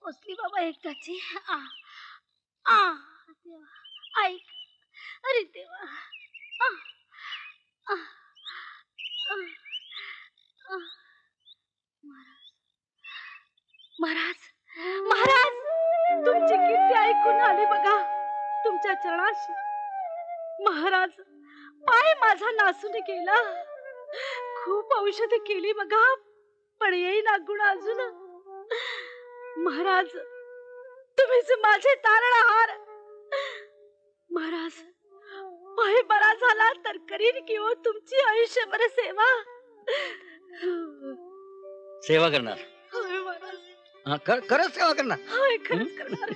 पोचली बाबा एकदाची. आ आ देवा ऐक. अरे देवा. आ आ आ आ. महाराज महाराज तुमची कीर्ती ऐकून आली बघा तुमच्या चरणाशी. महाराज पाय माझा नासून गेला. खूप औषध केली बघा पण येईना गुण अजून. महाराज तुम्हीच माझे तारणहार. महाराज पाय बरा झाला तर करीन की हो तुमची आयुष्यभर सेवा. सेवा करणार. होय महाराज. खरंच सेवा करणार. होय खरंच करणार.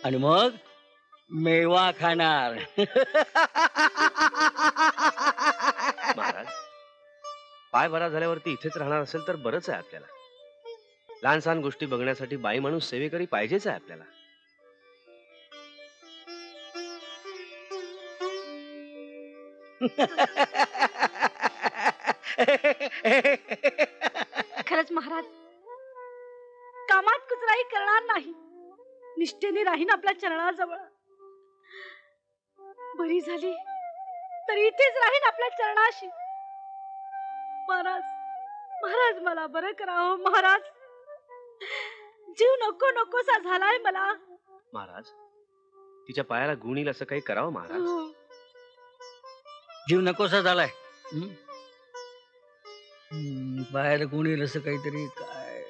आणि मग मेवा खाणार. महाराज पाय बरा झाल्यावरती इथेच राहणार असेल तर बरंच आहे आपल्याला. लहान सहान गोष्टी बघण्यासाठी बाई माणूस सेवेकरी पाहिजेच आहे आपल्याला. खरंच महाराज कामात कुचराई करणार नाही. निष्ठेने राहीन आपल्या चरणाजवळ. बरी झाली तरी इथेच राहीन आपल्या चरणाशी. महाराज महाराज मला बरं करा हो महाराज. जीव नको नकोसा झालाय मला. महाराज तिच्या पायाला गुण येईल असं काही करावं महाराज. जीव नकोसा झालाय. बाहेर कोणी असं काहीतरी काय.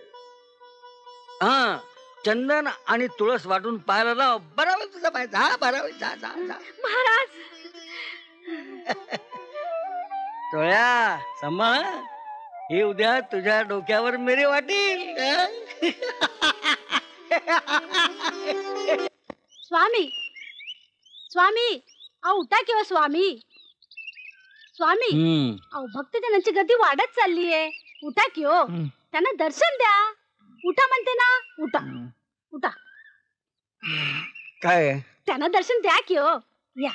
हा चंदन आणि तुळस वाटून पायाला लाव. बराबर तुझा पाय. जा बराबर. जा जा जा. महाराज तोळ्या सांभाळ. हे उद्या तुझ्या डोक्यावर मेरे वाटेल. स्वामी स्वामी अहो उठा किंवा स्वामी. स्वामी अहो भक्तजनांची गर्दी वाढत चाललीये. उठा की हो. त्यांना दर्शन द्या. उठा म्हणते ना. उठा उठा. काय त्यांना दर्शन द्या की हो. या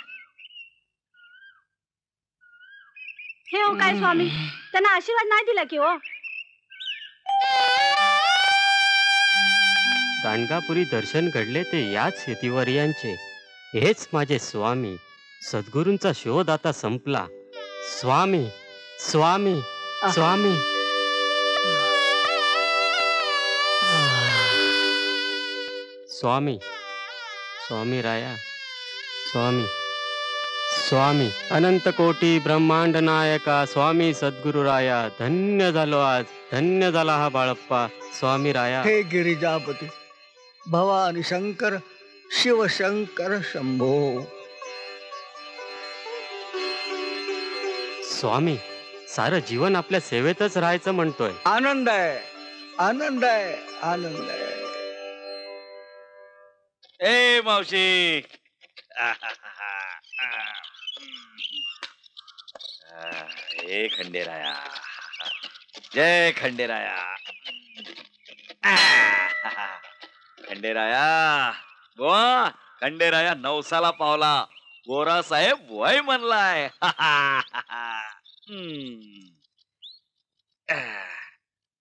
हे हो काय स्वामी त्यांना आशीर्वाद नाही दिला की हो. गाणगापुरी दर्शन घडले ते याच यतिवर्यांचे. हेच माझे स्वामी. सद्गुरूंचा शोध आता संपला. स्वामी स्वामी स्वामी. स्वामी स्वामी राया. स्वामी स्वामी अनंत कोटी ब्रह्मांड नायका स्वामी सद्गुरु राया. धन्य झालो आज. धन्य झाला हा बाळप्पा. स्वामी राया. हे गिरिजापती भवानी शंकर शिवशंकर शंभो. स्वामी सारं जीवन आपल्या सेवेतच राहायचं म्हणतोय. आनंद आहे आनंद आहे आनंद आहे. ए मावशी ए खंडेराया. जय खंडेराया. खंडेराया बुवा खंडेराया नवसाला पावला. गोरा साहेब वय म्हणलाय.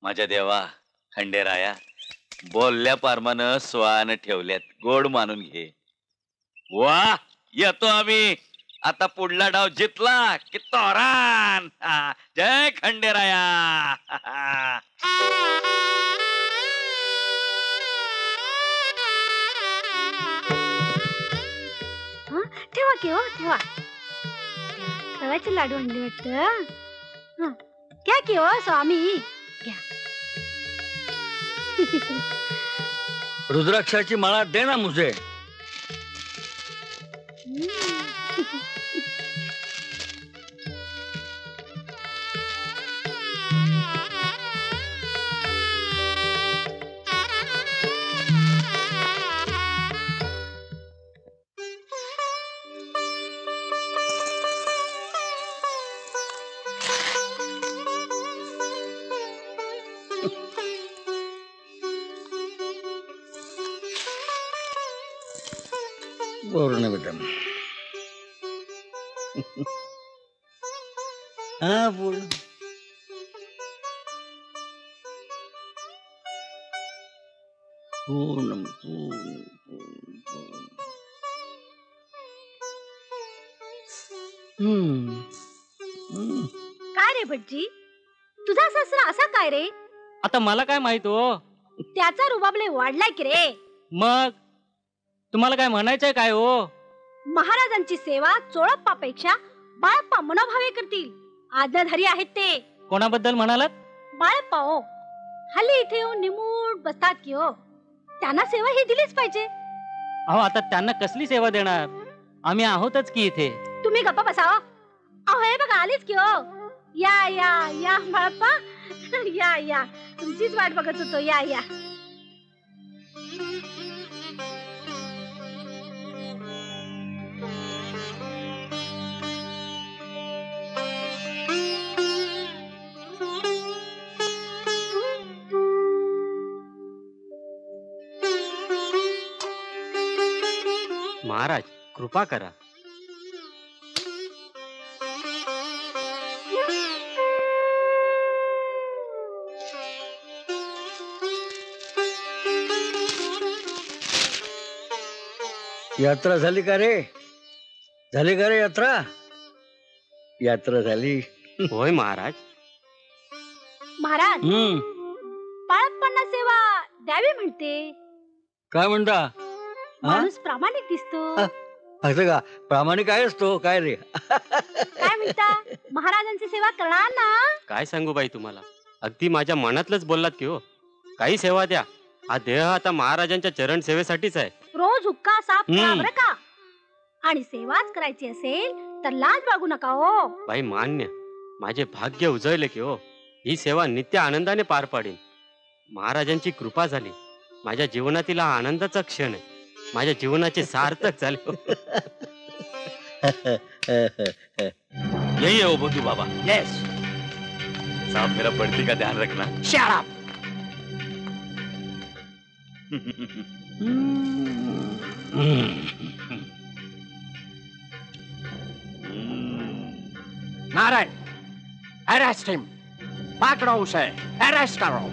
माझ्या देवा खंडेराया बोलल्या पारमानं स्वान ठेवल्यात. गोड मानून घे. वा येतो आम्ही. आता पुढला डाव जितला की तोरान. जय खंडेराया. ठेवा की हो ठेवा. रव्याचे लाडू आणले वाटत. घ्या की हो स्वामी घ्या. रुद्राक्षाची माळा दे ना मुझे. पूर्ण बेटा. हा पूर्ण. पूनम पूनम पूनम पूनम. काय रे भटजी, तुझा सासरा असा काय रे? आता मला काय माहित हो. त्याचा रुबाब लय वाढलाय की रे. मग तुम्हाला काय म्हणायचंय काय हो? महाराजांची सेवा चोळप्पापेक्षा बाळप्पा मनोभावे करतील. आज्ञाधारी आहेत ते. कोणाबद्दल म्हणालात? बाळप्पा हो, हल्ली इथे येऊन निमूट बसतात की हो. त्यांना सेवा ही दिलीच पाहिजे. अहो आता त्यांना कसली सेवा देणार? आम्ही आहोतच की इथे. तुम्ही गप्पा बसाव. अहो हे बघा आलीच की हो. या या या बाळप्पा, या या, तुमचीच वाट बघत होतो. या या. महाराज कृपा करा. यात्रा झाली का रे? झाली का रे यात्रा? यात्रा झाली. होय महाराज. महाराज बाळप्पांना सेवा द्यावी म्हणते. काय म्हणता? माणूस प्रामाणिक दिसतो. असं का? प्रामाणिक आहे असतो काय रे? काय म्हणता, महाराजांची सेवा करणार ना? काय सांगू बाई तुम्हाला, अगदी माझ्या मनातलंच बोललात की हो. काही सेवा द्या. हा देह आता महाराजांच्या चरण सेवेसाठीच आहे. रोज हुक्का साफ करा बरं का. आणि सेवाच करायची असेल तर लाज बाळगू नका हो. बाई मान्य. माझे भाग्य उजळले की हो. ही सेवा नित्य आनंदाने पार पाडेन. महाराजांची कृपा झाली. माझ्या जीवनातील हा आनंदाचा क्षण आहे. माझ्या जीवनाचे सार्थक झाले हो. यही है वो बंधु बाबा. यस. साहब मेरा बढ़ती का ध्यान रखना. Shut up. Narayan, arrest him. पकड़ो उसे. अरेस्ट करो.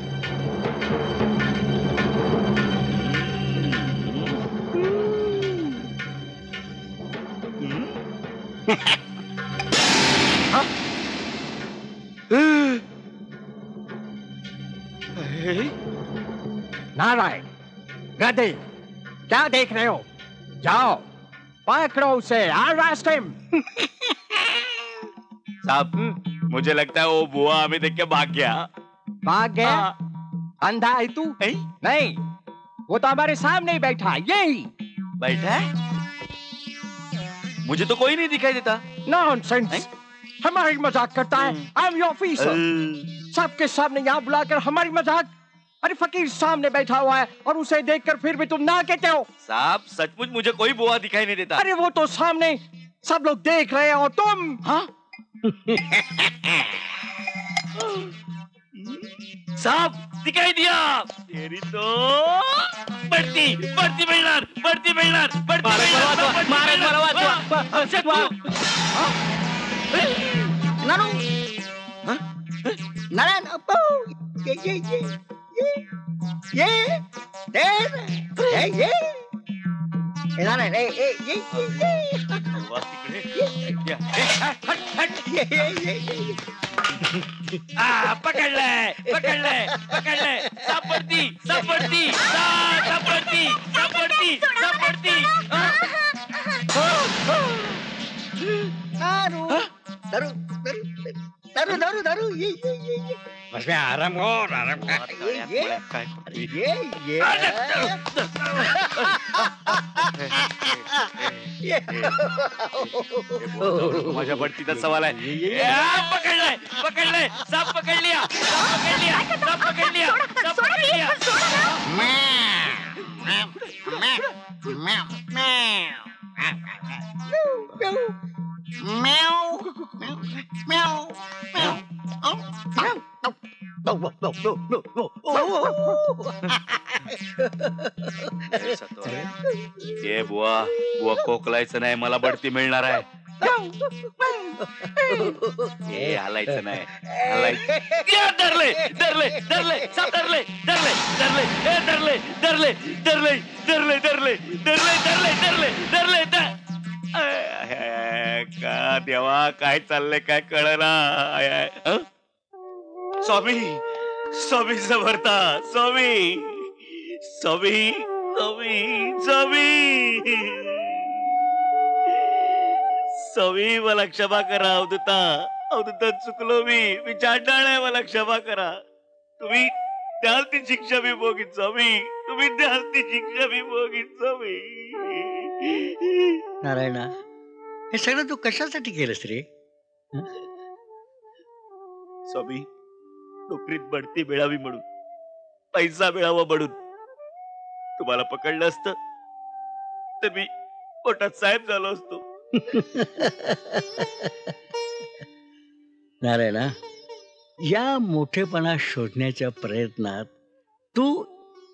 नारायण, गधे, क्या देख रहे हो? जाओ पकड़ो उसे. अरेस्ट हिम. साहब मुझे लगता है वो बुआ हमें देख के भाग गया. भाग गया? अंधा है तू? नहीं, वो तो हमारे सामने ही बैठा. यही बैठा है. मुझे तो कोई नहीं दिखाई देता. नॉनसेंस. हमारी मजाक करता है. I am your officer. सबके सामने यहाँ बुलाकर हमारी मजाक. अरे फकीर सामने बैठा हुआ है और उसे देखकर फिर भी तुम ना कहते हो. साहब सचमुच मुझे कोई बुआ दिखाई नहीं देता. अरे वो तो सामने सब लोग देख रहे हैं और तुम. हाँ साहब दिखाई दिया. तेरी तो बढ़ती बढ़ती मिळणार. बढ़ती मिळणार. नारायण अप्पू. पकडलंय पकडलंय पकडलंय. सापडती सापडती सापडती सापडती सापडती. दारू दारू दारू दारू दारू. ये बस में आराम हो. आराम माझ्या बढतीचा सवाल आहे. पकडलंय पकडलंय. साप पकड लिया. साप पकड लिया. साप पकड लिया. साप पकड लिया. ये बुवा बुवा खोकलायचं नाही. मला बढती मिळणार आहे. हे हलायचं नाही हलायचं. या, धरले धरले धरले साप धरले धरले धरले हे धरले धरले धरले धरले धरले धरले धरले धरले धरले का देवा काय चाललंय काय कळना. स्वामी स्वामी समर्था स्वामी स्वामी स्वामी स्वामी स्वामी मला क्षमा करा अवधूता अवधूता चुकलो मी चांडाळ आहे मला क्षमा करा. तुम्ही द्याल ती शिक्षा मी भोगीन स्वामी तुम्ही द्याल ती शिक्षा मी भोगीन स्वामी. नारायणा हे सगळं तू कशासाठी केलंस रे? स्वामी नोकरीत बढती मिळावी म्हणून पैसा मिळावा म्हणून तुम्हाला पकडलं असतं तर मी पोटात साहेब झालो असतो. नारायणा या मोठेपणा शोधण्याच्या प्रयत्नात तू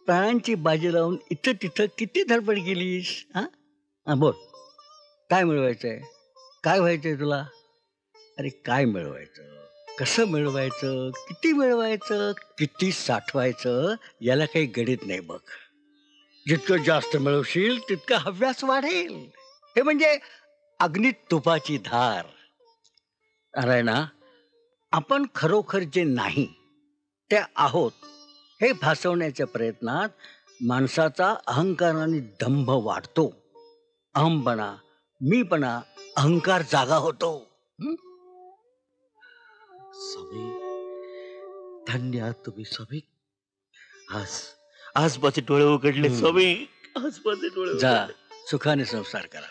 प्राणांची बाजी लावून इथं तिथं किती धडपड केलीस? हा बोल काय मिळवायचंय काय व्हायचंय तुला? अरे काय मिळवायचं कसं मिळवायचं किती मिळवायचं किती साठवायचं याला काही गणित नाही बघ. जितकं जास्त मिळवशील तितकं हव्यास वाढेल. हे म्हणजे अग्नीत तुपाची धार. नारायणा आपण खरोखर जे नाही ते आहोत हे भासवण्याच्या प्रयत्नात माणसाचा अहंकार आणि दंभ वाढतो. अहमपणा मीपणा अहंकार जागा होतो. स्वामी धन्य आहात तुम्ही स्वामी. आज आज माझे डोळे उघडले स्वामी आज माझे डोळे जा उघडले. सुखाने संसार करा.